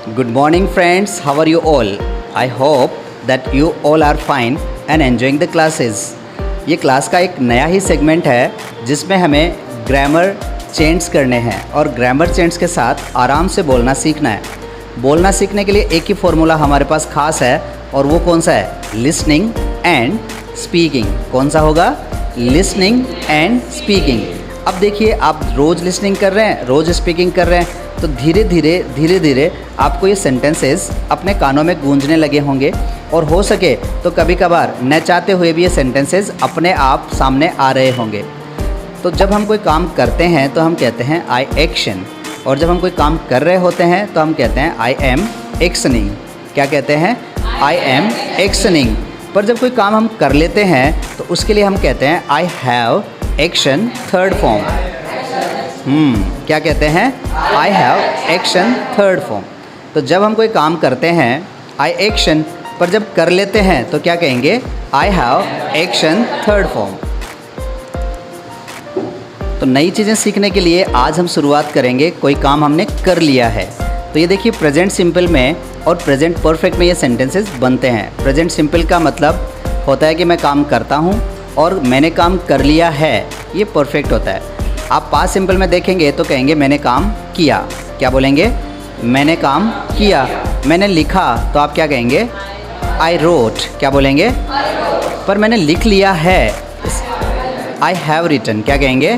Good morning friends, how are you all? I hope that you all are fine and enjoying the classes. ये class का एक नया ही segment है जिसमें हमें ग्रामर चेंज करने हैं और ग्रामर चेंज के साथ आराम से बोलना सीखना है। बोलना सीखने के लिए एक ही फॉर्मूला हमारे पास खास है और वो कौन सा है? Listening and speaking. कौन सा होगा? Listening and speaking. अब देखिए, आप रोज़ लिसनिंग कर रहे हैं, रोज़ स्पीकिंग कर रहे हैं, तो धीरे धीरे आपको ये सेंटेंसेस अपने कानों में गूंजने लगे होंगे और हो सके तो कभी कभार न चाहते हुए भी ये सेंटेंसेस अपने आप सामने आ रहे होंगे। तो जब हम कोई काम करते हैं तो हम कहते हैं आई एक्शन, और जब हम कोई काम कर रहे होते हैं तो हम कहते हैं आई एम एक्शनिंग। क्या कहते हैं? I am actioning. पर जब कोई काम हम कर लेते हैं तो उसके लिए हम कहते हैं I have action third form. क्या कहते हैं? I have action third form. तो जब हम कोई काम करते हैं आई एक्शन, पर जब कर लेते हैं तो क्या कहेंगे? I have action third form. तो नई चीज़ें सीखने के लिए आज हम शुरुआत करेंगे, कोई काम हमने कर लिया है। तो ये देखिए, प्रेजेंट सिंपल में और प्रेजेंट परफेक्ट में ये सेंटेंसेस बनते हैं। प्रेजेंट सिंपल का मतलब होता है कि मैं काम करता हूँ और मैंने काम कर लिया है, ये परफेक्ट होता है। आप पास्ट सिंपल में देखेंगे तो कहेंगे मैंने काम किया। क्या बोलेंगे? मैंने काम किया। मैंने लिखा तो आप क्या कहेंगे? I wrote. क्या बोलेंगे? पर मैंने लिख लिया है, आई हैव रिटन। क्या कहेंगे?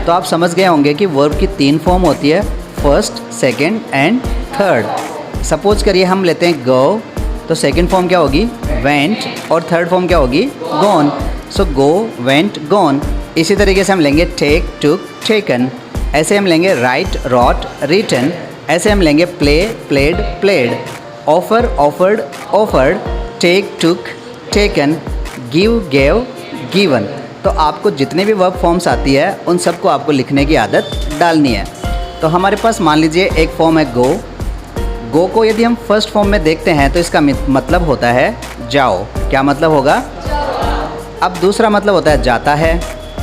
तो आप समझ गए होंगे कि वर्ब की 3 फॉर्म होती है, first, second and third. Suppose करिए हम लेते हैं गो, तो सेकंड फॉर्म क्या होगी? वेंट, और थर्ड फॉर्म क्या होगी? गॉन। सो गो, वेंट, गॉन। इसी तरीके से हम लेंगे टेक, टुक, टेकन। ऐसे हम लेंगे राइट, रॉट, रिटन। ऐसे हम लेंगे play, played, played. Offer, offered, offered. Take, took, taken. Give, gave, given. तो आपको जितने भी वर्ब फॉर्म्स आती है उन सबको आपको लिखने की आदत डालनी है। तो हमारे पास मान लीजिए एक फॉर्म है गो। गो को यदि हम फर्स्ट फॉर्म में देखते हैं तो इसका मतलब होता है जाओ। क्या मतलब होगा? अब दूसरा मतलब होता है जाता है,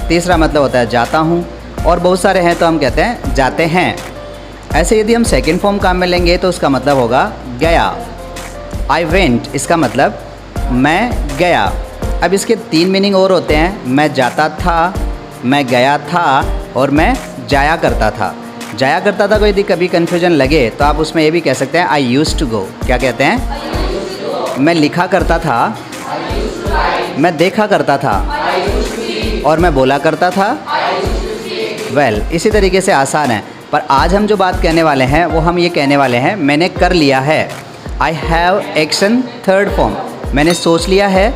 तीसरा मतलब होता है जाता हूँ, और बहुत सारे हैं तो हम कहते हैं जाते हैं। ऐसे यदि हम सेकंड फॉर्म काम में लेंगे तो उसका मतलब होगा गया। आई वेंट, इसका मतलब मैं गया। अब इसके 3 मीनिंग और होते हैं, मैं जाता था, मैं गया था और मैं जाया करता था। जाया करता था को यदि कभी कन्फ्यूजन लगे तो आप उसमें ये भी कह सकते हैं आई यूज़ टू गो। क्या कहते हैं? मैं लिखा करता था, मैं देखा करता था और मैं बोला करता था। वेल, इसी तरीके से आसान है। पर आज हम जो बात कहने वाले हैं वो हम ये कहने वाले हैं मैंने कर लिया है। I have action third form. मैंने सोच लिया है,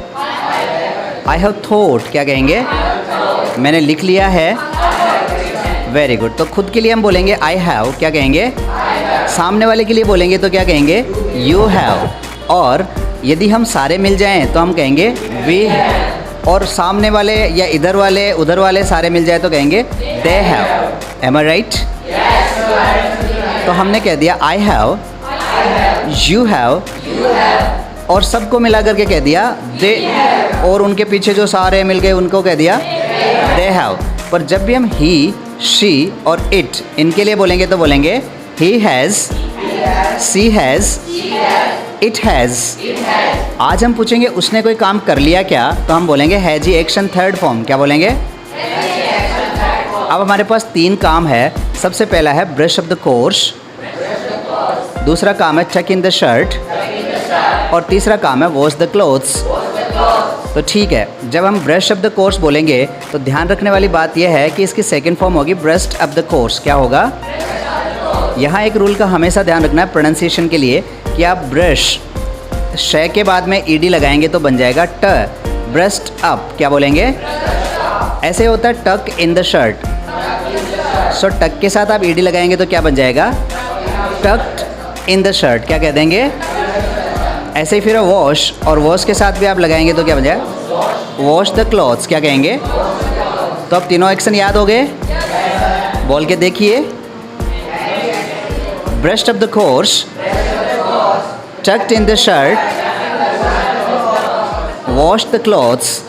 आई हैव थॉट। क्या कहेंगे? मैंने लिख लिया है। Very good. तो खुद के लिए हम बोलेंगे आई हैव। क्या कहेंगे? सामने वाले के लिए बोलेंगे तो क्या कहेंगे? You have. और यदि हम सारे मिल जाएं तो हम कहेंगे वी, और सामने वाले या इधर वाले उधर वाले सारे मिल जाए तो कहेंगे they have. Am I right? तो हमने कह दिया आई हैव, यू हैव, और सबको मिला करके कह दिया दे, और उनके पीछे जो सारे मिल गए उनको कह दिया दे हैव। पर जब भी हम ही, शी और इट इनके लिए बोलेंगे तो बोलेंगे he has, she has, it has. आज हम पूछेंगे उसने कोई काम कर लिया क्या, तो हम बोलेंगे has he action third form. क्या बोलेंगे? अब हमारे पास 3 काम है। सबसे पहला है ब्रश अप द कोर्स, दूसरा काम है टक इन द शर्ट, और तीसरा काम है वॉश द क्लोथ्स। तो ठीक है, जब हम ब्रश अप द कोर्स बोलेंगे तो ध्यान रखने वाली बात यह है कि इसकी सेकंड फॉर्म होगी ब्रश्ड अप द कोर्स। क्या होगा? यहाँ एक रूल का हमेशा ध्यान रखना है प्रोनाउंसिएशन के लिए कि आप ब्रश श के बाद में ईडी लगाएंगे तो बन जाएगा ट, ब्रश्ड अप। क्या बोलेंगे? ऐसे होता है टक इन द शर्ट। सो टक के साथ आप ईडी लगाएंगे तो क्या बन जाएगा? Talked in the shirt. क्या कह देंगे? ऐसे ही फिर वॉश, और वॉश के साथ भी आप लगाएंगे तो क्या बन जाएगा? Wash the clothes. क्या कहेंगे? तो अब तीनों एक्शन याद हो गए? बोल के देखिए। Brushed up the course, tucked in the shirt, wash the clothes.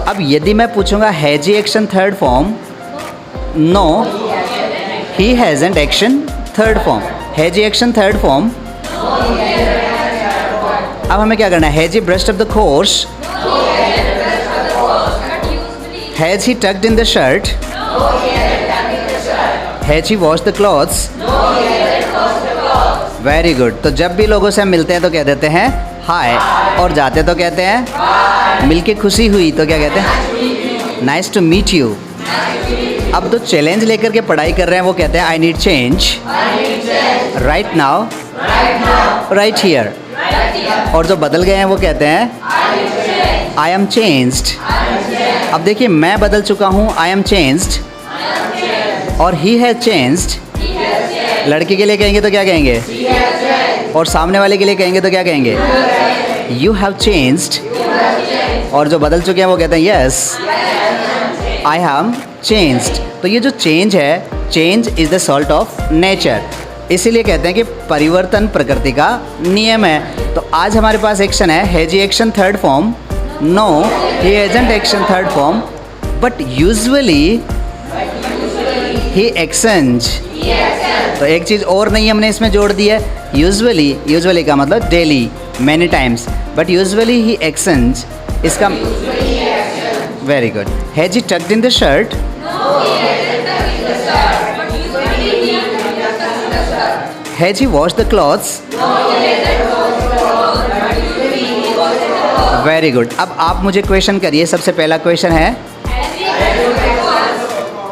अब यदि मैं पूछूंगा has he action third form, no he hasn't action third form. Has he action third form. अब हमें क्या करना है? Has he brushed up the course? Has he tucked in the shirt? Has he wash the clothes? Very good. तो जब भी लोगों से हम मिलते हैं तो कह देते हैं हाय, और जाते तो कहते हैं, मिलके खुशी हुई तो क्या कहते हैं? Nice to meet you. अब तो चैलेंज लेकर के पढ़ाई कर रहे हैं वो कहते हैं I need change right now, right here. और जो बदल गए हैं वो कहते हैं आई एम चेंज्ड। अब देखिए मैं बदल चुका हूँ, आई एम चेंज्ड, और ही हैज चेंज्ड। लड़की के लिए कहेंगे तो क्या कहेंगे? और सामने वाले के लिए कहेंगे तो क्या कहेंगे? You have changed. और जो बदल चुके हैं वो कहते हैं यस आई हैव चेंज्ड। तो ये जो चेंज है, change is the salt of nature, इसीलिए कहते हैं कि परिवर्तन प्रकृति का नियम है। तो आज हमारे पास एक्शन है has he action third form? No, he hasn't action third form, but usually he exchange. तो एक चीज़ और नहीं हमने इसमें जोड़ दी है, यूजुअली। यूजुअली का मतलब daily, many times, but usually he exchange. इसका very good. Has he tucked in the shirt? Has he wash the clothes? Very good. अब आप मुझे क्वेश्चन करिए। सबसे पहला क्वेश्चन है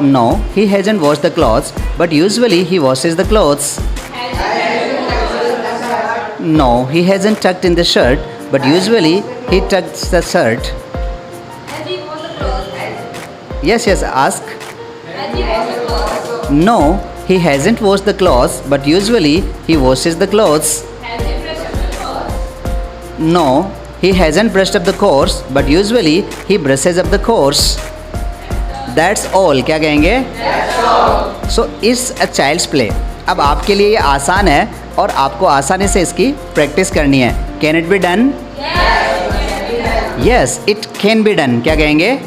no, he hasn't wash the clothes, but usually he washes the clothes. No, he hasn't tucked in the shirt, but usually he tucks the shirt. Yes, yes, ask. No, he hasn't washed the clothes, but usually he washes the clothes. No, he hasn't brushed up the course, but usually he brushes up the course. That's all. क्या कहेंगे? So it's a child's play. अब आपके लिए ये आसान है और आपको आसानी से इसकी प्रैक्टिस करनी है। Can it be done? Yes, it can be done. क्या कहेंगे?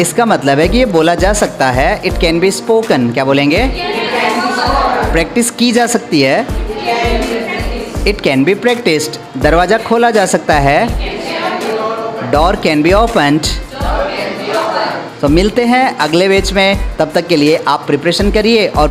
इसका मतलब है कि ये बोला जा सकता है। It can be spoken. क्या बोलेंगे? प्रैक्टिस की जा सकती है। It can be practised. दरवाज़ा खोला जा सकता है। Door can be opened. तो मिलते हैं अगले बैच में, तब तक के लिए आप प्रिपरेशन करिए और